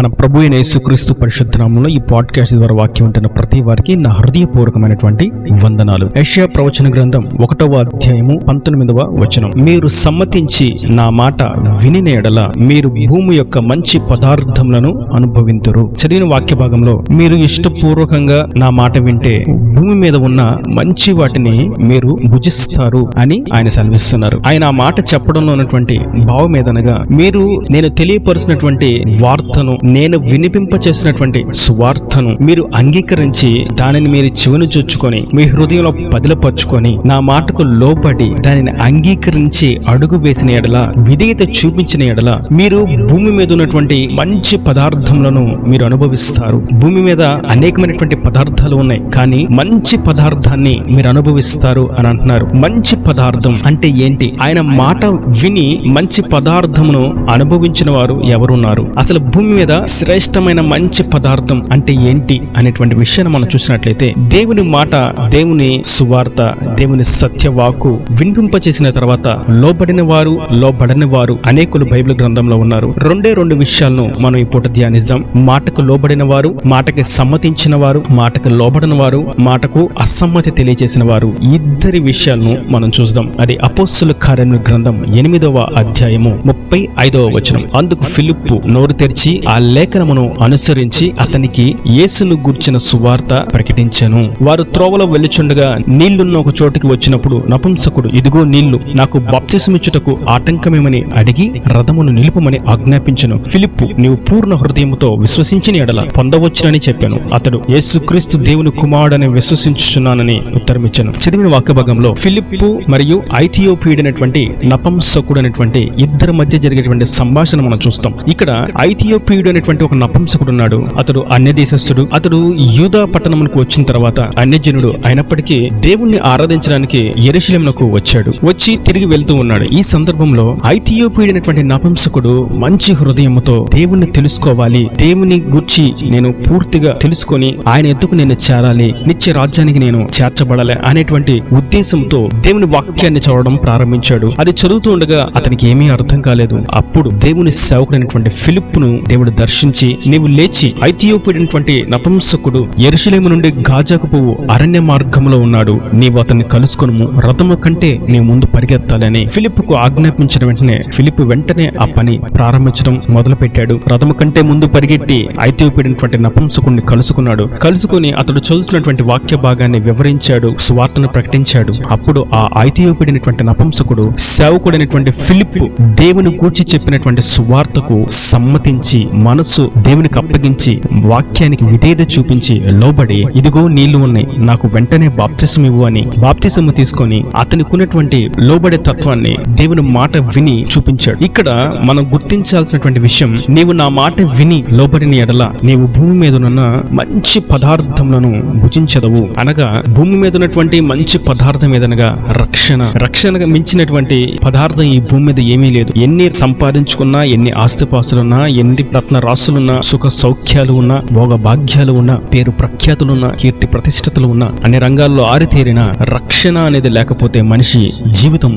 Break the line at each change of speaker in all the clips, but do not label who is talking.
మన ప్రభు అయిన యేసుక్రీస్తు పరిశుద్ధ నామములో ఈ పాడ్కాస్ట్ ద్వారా వాక్యం వింటున్న ప్రతి వారికి నా హృదయపూర్వకమైనటువంటి వందనాలు. యెషయా ప్రవచన గ్రంథం 1వ అధ్యాయము 19వ వచనం. మీరు సమ్మతించి నా మాట వినిన ఎడల మీరు భూమి యొక్క మంచి పదార్థములను అనుభవింతురు. చదివిన వాక్య భాగంలో మీరు ఇష్టపూర్వకంగా నా మాట వింటే భూమి మీద ఉన్న మంచి వాటిని మీరు భుజిస్తారు అని ఆయన సెలవిస్తున్నారు. ఆయన ఆ మాట చెప్పడంలో ఉన్నటువంటి భావం ఏదనగా, మీరు నేను తెలియపరుచినటువంటి వార్తను, నేను వినిపింప చేసినటువంటి సువార్తను మీరు అంగీకరించి దానిని మీరు చెవిని చొచ్చుకొని మీ హృదయంలో పదిలపరుచుకొని నా మాటకు లోబడి దానిని అంగీకరించి అడుగు వేసిన ఎడల, విధేయత చూపించిన ఎడల మీరు భూమి మీద ఉన్నటువంటి మంచి పదార్థములను మీరు అనుభవిస్తారు. భూమి మీద అనేకమైనటువంటి పదార్థాలు ఉన్నాయి, కానీ మంచి పదార్థాన్ని మీరు అనుభవిస్తారు అని అంటున్నారు. మంచి పదార్థం అంటే ఏంటి? ఆయన మాట విని మంచి పదార్థమును అనుభవించిన వారు ఎవరున్నారు? అసలు భూమి మీద శ్రేష్టమైన మంచి పదార్థం అంటే ఏంటి అనేటువంటి విషయాన్ని మనం చూసినట్లయితే, దేవుని మాట, దేవుని సువార్త, దేవుని సత్యవాకు వినిపింపచేసిన తర్వాత లోబడిన వారు, లోబడని వారు అనేకులు బైబిల్ గ్రంథంలో ఉన్నారు. రెండు విషయాలను మనం ఈ పూట ధ్యానిద్దాం. మాటకు లోబడిన వారు, మాటకి సమ్మతించిన వారు, మాటకు లోబడిన వారు, మాటకు అసమ్మతి తెలియజేసిన వారు, ఇద్దరి విషయాలను మనం చూద్దాం. అది అపోస్తలుల కార్యముల గ్రంథం 8వ అధ్యాయము 35వ వచనం. అందుకు ఫిలిప్పు నోరు తెరిచి ఆ లేఖనమును అనుసరించి అతనికి యేసును గూర్చిన సువార్త ప్రకటించెను. వారు త్రోవలో వెళ్ళుచుండగా నీళ్లున్న ఒక చోటికి వచ్చినప్పుడు నపుంసకుడు, ఇదిగో నీళ్లు, నాకు బాప్తిసమిచ్చుటకు ఆటంకమేమని అడిగి రథమును నిలుపమని ఆజ్ఞాపించెను. ఫిలిప్పు, నీవు పూర్ణ హృదయముతో విశ్వసించిన ఎడల పొందవచ్చునని చెప్పాను. అతడు, యేసుక్రీస్తు దేవుని కుమారుడని విశ్వసించుచున్నానని ఉత్తరమిచ్చాను. చదివిన వాక్య భాగంలో ఫిలిప్పు మరియు ఐథియోపియుడైనటువంటి నపుంసకుడు అనేటువంటి ఇద్దరి మధ్య జరిగేటువంటి సంభాషణ మనం చూస్తాం. ఇక్కడ ఐథియోపియుడు అనేటువంటి ఒక నపుంసకుడు ఉన్నాడు. అతడు అన్య దేశస్థుడు. అతడు యూదా పట్టణమునకు వచ్చిన తర్వాత అన్యజనుడు అయినప్పటికీ దేవుణ్ణి ఆరాధించడానికి యెరూషలేమునకు వచ్చి తిరిగి వెళ్తూ ఉన్నాడు. ఈ సందర్భంలో ఐథియోపియుడు అనేటువంటి నపుంసకుడు మంచి హృదయముతో దేవుణ్ణి తెలుసుకోవాలి, దేవుని గూర్చి నేను పూర్తిగా తెలుసుకొని ఆయన ఎద్దుకు నేను చేరాలి, నిత్య రాజ్యానికి నేను చేర్చబడాలి అనేటువంటి ఉద్దేశంతో దేవుని వాక్యాన్ని చదవడం ప్రారంభించాడు. అది చదువుతూ ఉండగా అతనికి ఏమీ అర్థం కాలేదు. అప్పుడు దేవుని సేవకుడైనటువంటి ఫిలిప్పును దేవుడు దర్శించి, నీవు లేచి ఐథియోపియుడైనటువంటి నపుంసకుడు యెరూషలేము నుండి గాజాకు పోవు అరణ్య మార్గంలో ఉన్నాడు, నీవు అతన్ని కలుసుకొనుము, రథము కంటే నీ ముందు పరిగెత్తాలని ఫిలిప్పుకు ఆజ్ఞాపించిన వెంటనే ఫిలిప్పు వెంటనే ఆ పని ప్రారంభించడం మొదలు పెట్టాడు. రథము కంటే ముందు పరిగెట్టి ఐథియోపియుడైనటువంటి నపుంసకుడిని కలుసుకుని అతడు చదువుతున్నటువంటి వాక్య భాగాన్ని వివరించాడు, సువార్తను ప్రకటించాడు. అప్పుడు ఆ ఐథియోపియుడైనటువంటి నపుంసకుడు సేవకుడైనటువంటి ఫిలిప్పు దేవుని గూర్చి చెప్పినటువంటి సువార్తకు సమ్మతించి మనసు దేవునికి అప్పగించి వాక్యానికి విధేయత చూపించి లోబడి, ఇదిగో నీళ్లు ఉన్నాయి, నాకు వెంటనే బాప్తిసం ఇవ్వు అని బాప్తిసము తీసుకొని అతనికున్నటువంటి లోబడే తత్వాన్ని దేవుని మాట విని చూపించాడు. ఇక్కడ మనం గుర్తించాల్సినటువంటి విషయం, నీవు నా మాట విని లోబడిన ఎడల నీవు భూమి మీద ఉన్న మంచి పదార్థములను భుజించదవు. అనగా భూమి మీద ఉన్నటువంటి మంచి పదార్థం ఏదనగా రక్షణగా మించినటువంటి పదార్థం ఈ భూమి మీద ఏమీ లేదు. ఎన్ని సంపాదించుకున్నా, ఎన్ని ఆస్తిపాస్తులున్నా, ఎన్ని రత్న రాసులున్నా, సుఖ సౌఖ్యాలు ఉన్నా, భోగ భాగ్యాలు ఉన్నా, పేరు ప్రఖ్యాతులున్నా, కీర్తి ప్రతిష్టతలు ఉన్నా, అన్ని రంగాల్లో ఆరితేరిన రక్షణ అనేది లేకపోతే మనిషి జీవితం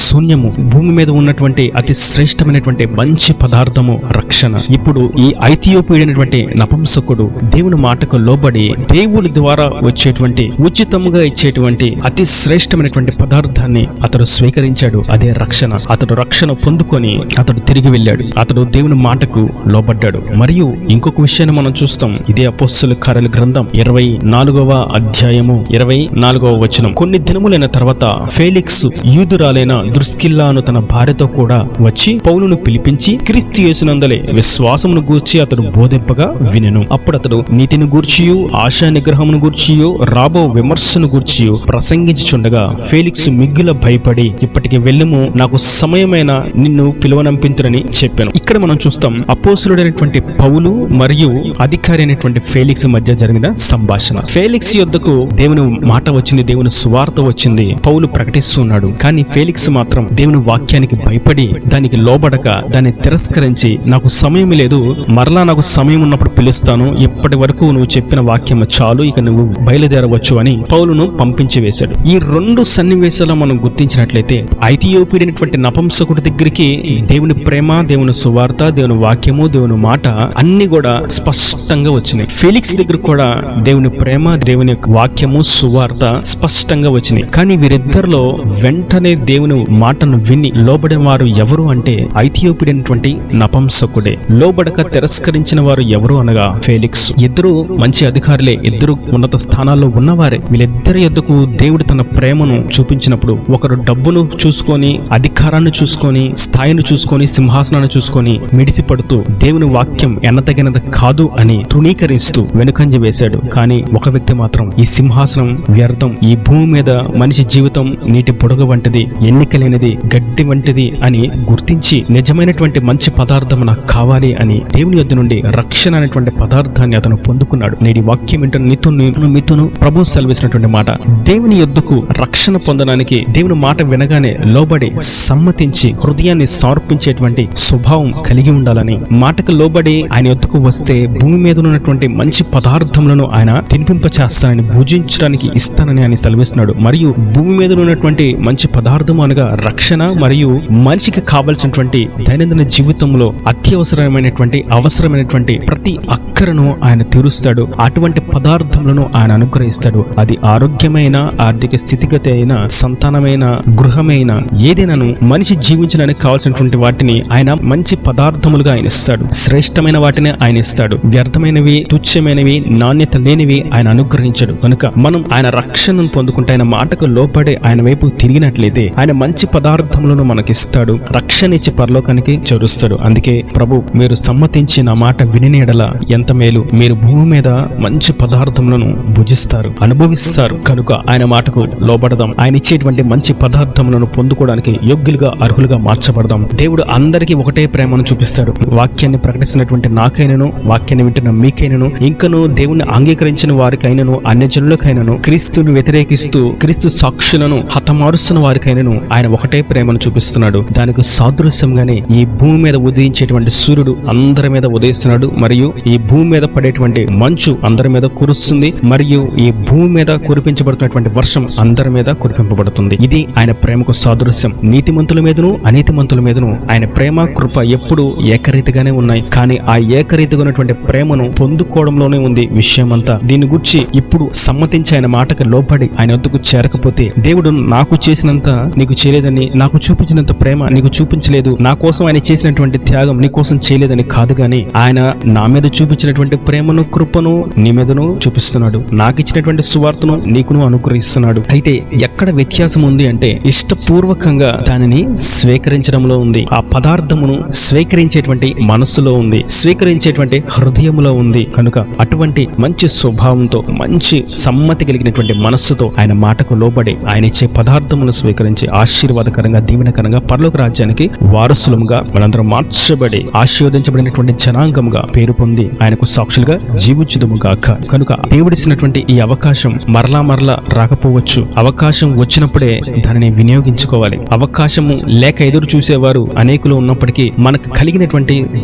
శూన్యము. భూమి మీద ఉన్నటువంటి అతి శ్రేష్టమైనటువంటి మంచి పదార్థము రక్షణ. ఇప్పుడు ఈ ఐథియోపియుడైనటువంటి నపుంసకుడు దేవుని మాటకు లోబడి దేవుడి ద్వారా వచ్చేటువంటి ఉచితముగా ఇచ్చేటువంటి అతి శ్రేష్టమైనటువంటి పదార్థాన్ని అతడు స్వీకరించాడు. అదే రక్షణ. అతడు రక్షణ పొందుకొని అతడు తిరిగి వెళ్ళాడు. అతడు దేవుని మాటకు లోబడ్డాడు. మరియు ఇంకొక విషయాన్ని మనం చూస్తాం. ఇదే అపోస్తలుల కార్యాల గ్రంథం 24వ అధ్యాయము 24వ వచనం. కొన్ని దినములైన తర్వాత ఫేలిక్స్ యూదురాలైన దుర్స్కిల్లాను తన భార్యతో కూడా వచ్చి పౌలును పిలిపించి క్రీస్తు యేసునందలే విశ్వాసమును గూర్చి అతడు బోధింపగా వినెను. అప్పుడు అతడు నీతిని గూర్చియు ఆశా నిగ్రహమును గూర్చియు రాబో విమర్శను గూర్చియు ప్రసంగించుచుండగా ఫేలిక్స్ మిగ్గుల భయపడి, ఇప్పటికి వెళ్ళుము, నాకు సమయమైన నిన్ను పిలువనంపించురని చెప్పాను. ఇక్కడ మనం చూస్తాం అపోస్తలుడైనటువంటి పౌలు మరియు అధికారి అయినటువంటి ఫేలిక్స్ మధ్య జరిగిన సంభాషణ. ఫేలిక్స్ యొద్దకు దేవుని మాట వచ్చింది, దేవుని సువార్త వచ్చింది, పౌలు ప్రకటిస్తున్నాడు. కానీ ఫేలిక్స్ మాత్రం దేవుని వాక్యానికి భయపడి దానికి లోబడక దాన్ని తిరస్కరించి, నాకు సమయం లేదు, మరలా నాకు సమయం ఉన్నప్పుడు పిలుస్తాను, ఇప్పటి వరకు నువ్వు చెప్పిన వాక్యం చాలు, ఇక నువ్వు బయలుదేరవచ్చు అని పౌలును పంపించి వేశాడు. ఈ రెండు సన్నివేశాలు మనం గుర్తించినట్లయితే ఐథియోపియుడైనటువంటి నపుంసకుడి దగ్గరికి దేవుని ప్రేమ, దేవుని సువార్త, దేవుని వాక్యము, దేవుని దేవుని మాట అన్ని కూడా స్పష్టంగా వచ్చినాయి. ఫెలిక్స్ దగ్గర కూడా దేవుని ప్రేమ, దేవుని వాక్యము, సువార్త స్పష్టంగా వచ్చినాయి. కానీ వీరిద్దరిలో వెంటనే దేవుని మాటను విని లోబడిన వారు ఎవరు అంటే ఐథియోపియనటువంటి నపుంసకుడే. లోబడక తిరస్కరించిన వారు ఎవరు అనగా ఫెలిక్స్. ఇద్దరు మంచి అధికారులే, ఇద్దరు ఉన్నత స్థానాల్లో ఉన్నవారే. వీళ్ళిద్దరి యొద్దకు దేవుడు తన ప్రేమను చూపించినప్పుడు ఒకరు డబ్బును చూసుకొని, అధికారాన్ని చూసుకొని, స్థాయిని చూసుకొని, సింహాసనాన్ని చూసుకొని మిడిసిపడుతూ దేవుని వాక్యం ఎన్నతగినది కాదు అని తృణీకరిస్తూ వెనుకంజ వేశాడు. కానీ ఒక వ్యక్తి మాత్రం ఈ సింహాసనం వ్యర్థం, ఈ భూమి మీద మనిషి జీవితం నీటి పొడుగు వంటిది, ఎన్నికలేనిది, గడ్డి వంటిది అని గుర్తించి నిజమైనటువంటి మంచి పదార్థం నాకు కావాలి అని దేవుని యొద్ద నుండి రక్షణ అనేటువంటి పదార్థాన్ని అతను పొందుకున్నాడు. నేటి వాక్యం ఏంటో మీతోను ప్రభు సెలవిస్తున్నటువంటి మాట, దేవుని యొద్దకు రక్షణ పొందడానికి దేవుని మాట వినగానే లోబడి సమ్మతించి హృదయాన్ని సమర్పించేటువంటి స్వభావం కలిగి ఉండాలని, మాటకు లోబడి ఆయన యొద్దకు వస్తే భూమి మీద ఉన్నటువంటి మంచి పదార్థములను ఆయన తినిపింప చేస్తానని, భుజించడానికి ఇస్తానని ఆయన సెలవిస్తున్నాడు. మరియు భూమి మీద ఉన్నటువంటి మంచి పదార్థం అనగా రక్షణ మరియు మనిషికి కావలసినటువంటి దైనందిన జీవితంలో అత్యవసరమైనటువంటి అవసరమైనటువంటి ప్రతి అక్కరను ఆయన తీరుస్తాడు. అటువంటి పదార్థములను ఆయన అనుగ్రహిస్తాడు. అది ఆరోగ్యమైన, ఆర్థిక స్థితిగతి అయిన, సంతానమైన, గృహమైన, ఏదైనాను మనిషి జీవించడానికి కావాల్సినటువంటి వాటిని ఆయన మంచి పదార్థములుగా ఆయన ఇస్తాడు. శ్రేష్టమైన వాటిని ఆయన ఇస్తాడు. వ్యర్థమైనవి, తుచ్చమైనవి, నాణ్యత లేనివి ఆయన అనుగ్రహించడు. కనుక మనం ఆయన రక్షణను పొందుకుంటే, ఆయన మాటకు లోపడి ఆయన వైపు తిరిగినట్లయితే ఆయన మంచి పదార్థములను మనకిస్తాడు. రక్షణ ఇచ్చి పరలోకానికి చేరుస్తాడు. అందుకే ప్రభు, మీరు సమ్మతించి నా మాట విని ఎడల ఎంత మేలు, మీరు భూమి మీద మంచి పదార్థములను భుజిస్తారు, అనుభవిస్తారు. కనుక ఆయన మాటకు లోబడదాం. ఆయన ఇచ్చేటువంటి మంచి పదార్థములను పొందుకోవడానికి యోగ్యులుగా, అర్హులుగా మార్చబడదాం. దేవుడు అందరికీ ఒకటే ప్రేమను చూపిస్తాడు. వాక్యాన్ని ప్రకటిస్తున్నటువంటి నాకైనను, వాక్యాన్ని వింటున్న మీకైనను, ఇంకను దేవుణ్ణి అంగీకరించిన వారికైనను, అన్యజనులకైనను, క్రీస్తును వ్యతిరేకిస్తూ క్రీస్తు సాక్షులను హతమారుస్తున్న వారికైనను ఆయన ఒకటే ప్రేమను చూపిస్తున్నాడు. దానికి సాదృశ్యంగానే ఈ భూమి మీద ఉదయించేటువంటి సూర్యుడు అందరి మీద ఉదయిస్తున్నాడు. మరియు ఈ భూమి మీద పడేటువంటి మంచు అందరి మీద కురుస్తుంది. మరియు ఈ భూమి మీద కురిపించబడుతున్నటువంటి వర్షం అందరి మీద కురిపింపబడుతుంది. ఇది ఆయన ప్రేమకు సాదృశ్యం. నీతిమంతుల మీదను, అనీతిమంతుల మీదను ఆయన ప్రేమ, కృప ఎప్పుడు ఏకరీతిగానే ఉన్నాయి. కానీ ఆ ఏకరీతిగా ఉన్నటువంటి ప్రేమను పొందుకోవడంలోనే ఉంది విషయమంతా. దీని గురించి ఇప్పుడు సమ్మతించి ఆయన మాటకు లోపడి ఆయన వద్దకు చేరకపోతే, దేవుడు నాకు చేసినంత నీకు చేయలేదని, నాకు చూపించినంత ప్రేమ నీకు చూపించలేదు, నా కోసం ఆయన చేసినటువంటి త్యాగం నీ కోసం చేయలేదని కాదు, గాని ఆయన నా మీద చూపించినటువంటి ప్రేమను, కృపను నీ మీదను చూపిస్తున్నాడు. నాకు ఇచ్చినటువంటి సువార్తను నీకును అనుగ్రహిస్తున్నాడు. అయితే ఎక్కడ వ్యత్యాసం ఉంది అంటే, ఇష్టపూర్వకంగా దానిని స్వీకరించడంలో ఉంది. ఆ పదార్థమును స్వీకరించేటువంటి మనస్సులో ఉంది, స్వీకరించేటువంటి హృదయంలో ఉంది. కనుక అటువంటి మంచి స్వభావంతో, మంచి సమ్మతి కలిగినటువంటి మనస్సుతో ఆయన మాటకు లోబడి ఆయన ఇచ్చే పదార్థములను స్వీకరించి ఆశీర్వాదకరంగా, దీవెనకరంగా పరలోక రాజ్యానికి వారసులముగా మనందరం మార్చబడి ఆశీర్వదించబడినటువంటి జనాంగముగా పేరు పొంది ఆయనకు సాక్షులుగా జీవించుదుముగాక. కనుక దేవుడిచ్చినటువంటి ఈ అవకాశం మరలా రాకపోవచ్చు. అవకాశం వచ్చినప్పుడే దానిని వినియోగించుకోవాలి. అవకాశము లేక ఎదురు చూసేవారు అనేకులు ఉన్నప్పటికీ మనకు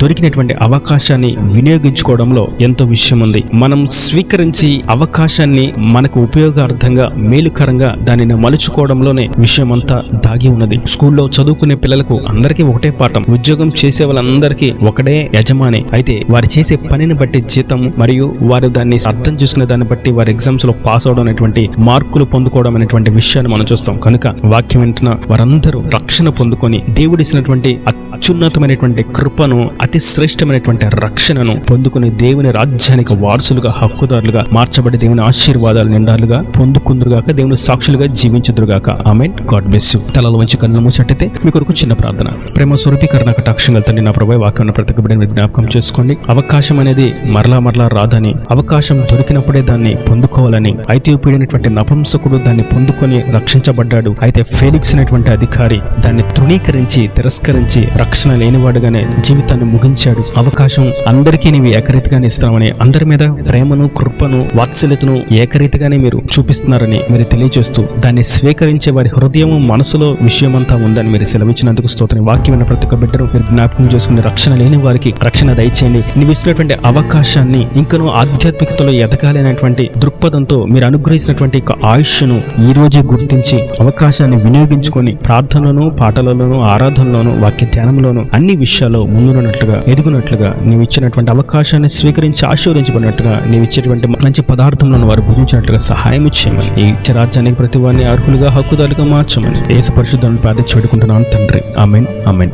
దొరికినటువంటి అవకాశాన్ని వినియోగించుకోవడంలో ఎంతో విషయం ఉంది. మనం స్వీకరించి అవకాశాన్ని మనకు ఉపయోగార్థంగా, మేలుకరంగా దానిని మలుచుకోవడంలోనే విషయం అంతా దాగి ఉన్నది. స్కూల్లో చదువుకునే పిల్లలకు అందరికీ ఒకటే పాఠం, ఉద్యోగం చేసే వాళ్ళందరికీ ఒకటే యజమాని. అయితే వారు చేసే పనిని బట్టి జీతం, మరియు వారు దాన్ని అర్థం చేసుకునే దాన్ని బట్టి వారి ఎగ్జామ్స్ లో పాస్ అవడం అనేటువంటి, మార్కులు పొందుకోవడం అనేటువంటి విషయాన్ని మనం చూస్తాం. కనుక వాక్యం వింటున్న వారందరూ రక్షణ పొందుకొని దేవుడిచ్చినటువంటి అత్యున్నతమైనటువంటి కృపను, అతి శ్రేష్టమైనటువంటి రక్షణను పొందుకుని దేవుని రాజ్యానికి వారసులుగా, హక్కుదారులుగా మార్చబడి దేవుని ఆశీర్వాదాలు నిండాలుగా పొందుకుందురుగాక, దేవుని సాక్షులుగా జీవించుదురుగాక. ఆమేన్. God bless you. తలలో వంచి కన్నులు మూసినట్టయితే మీ కొరకు చిన్న ప్రార్థన. ప్రేమ స్వరూపీకరణ కటాక్షం తండ్రి, నా ప్రభు వాక్యం ప్రతి బిడ్డని జ్ఞాపకం చేసుకోండి. అవకాశం అనేది మరలా రాదని, అవకాశం దొరికినప్పుడే దాన్ని పొందుకోవాలని, ఐథియోపియనటువంటి నపుంసకుడు దాన్ని పొందుకొని రక్షించబడ్డాడు. అయితే ఫెలిక్స్ అనేటువంటి అధికారి దాన్ని తృణీకరించి, తిరస్కరించి, రక్షణ లేనివాడుగానే జీవితాన్ని ముగించాడు. అవకాశం అందరికీ నీవు ఏకరీతిగానే ఇస్తామని, అందరి మీద ప్రేమను, కృపను, వాత్సల్యతను ఏకరీతిగానే మీరు చూపిస్తున్నారని మీరు తెలియజేస్తూ, దాన్ని స్వీకరించే వారి హృదయము, మనసులో విషయమంతా ఉందని మీరు సెలవిచ్చినందుకు స్తోత్రం. వాక్యమైన ప్రతి ఒక్క బిడ్డను మీరు జ్ఞాపకం చేసుకుని రక్షణ లేని వారికి రక్షణ దయచేయండి. నీవు ఇస్తున్నటువంటి అవకాశాన్ని, ఇంకనూ ఆధ్యాత్మికతలో ఎదగాలి అనేటువంటి దృక్పథంతో మీరు అనుగ్రహించినటువంటి ఆయుష్ను ఈ రోజే గుర్తించి అవకాశాన్ని వినియోగించుకొని ప్రార్థనలోను, పాటలలోను, ఆరాధనలోను, వాక్య ధ్యానంలోను అన్ని విషయాల్లో ముందున్నట్లుగా ఎదుగునట్లుగా నీవు ఇచ్చినటువంటి అవకాశాన్ని స్వీకరించి ఆశీర్వదించబడినట్టుగా నీవు ఇచ్చేటువంటి మంచి పదార్థంలో వారు భుజించినట్లుగా సహాయం చేయమని, ఈ రాజ్యానికి ప్రతి వారిని అర్హులుగా, హక్కుదారులుగా మార్చమని యేసు పరిశుద్ధులను ప్రార్థించి వేడుకుంటున్నాను తండ్రి. ఆమేన్, ఆమేన్.